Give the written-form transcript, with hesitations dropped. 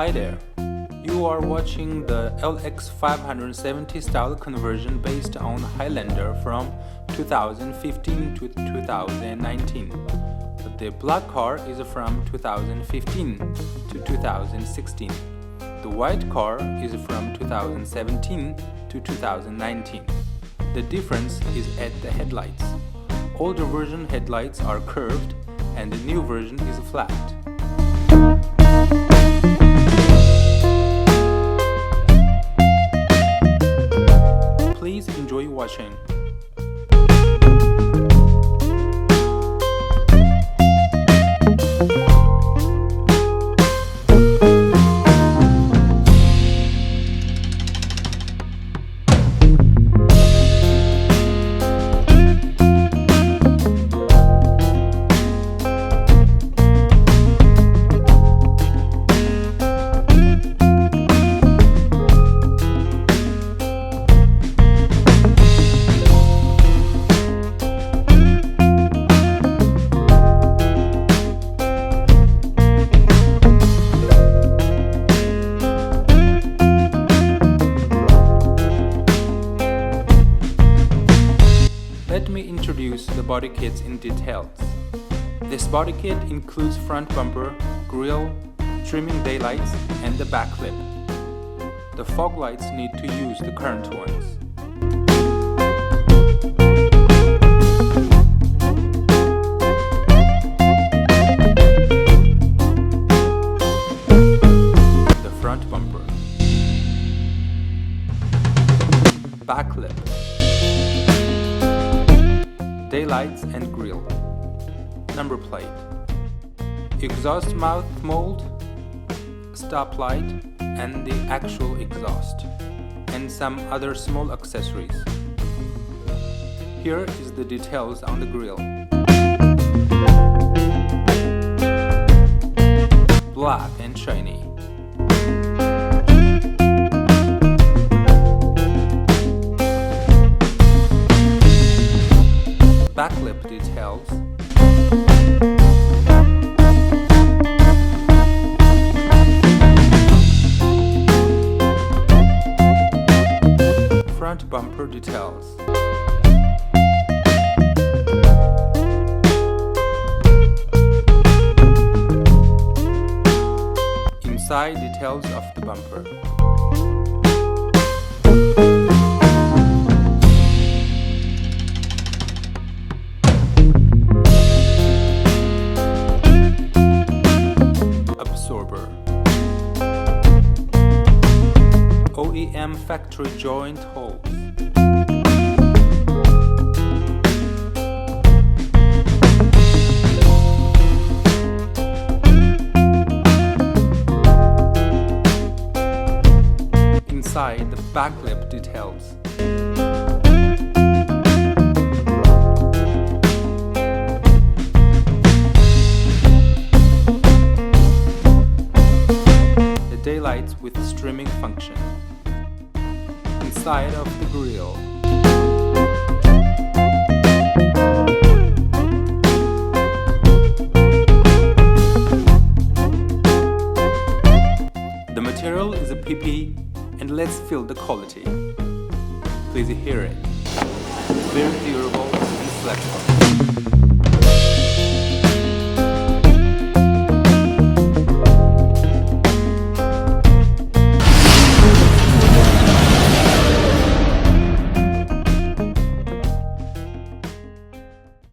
Hi there, you are watching the LX570 style conversion based on Highlander from 2015 to 2019. The black car is from 2015 to 2016. The white car is from 2017 to 2019. The difference is at the headlights. Older version headlights are curved and the new version is flat. Please enjoy watching. Let me introduce the body kits in details. This body kit includes front bumper, grille, trimming daylights, and the back lip. The fog lights need to use the current ones. The front bumper, back lip, daylights and grille, number plate, exhaust mouth mold, stoplight and the actual exhaust, and some other small accessories. Here is the details on the grille. Black and shiny. Backlip details, front bumper details, inside details of the bumper. OEM factory joint holes. Inside the back lip details. The daylights with streaming function. Inside of the grille. The material is a PP and let's feel the quality. Please hear it. Very durable and flexible.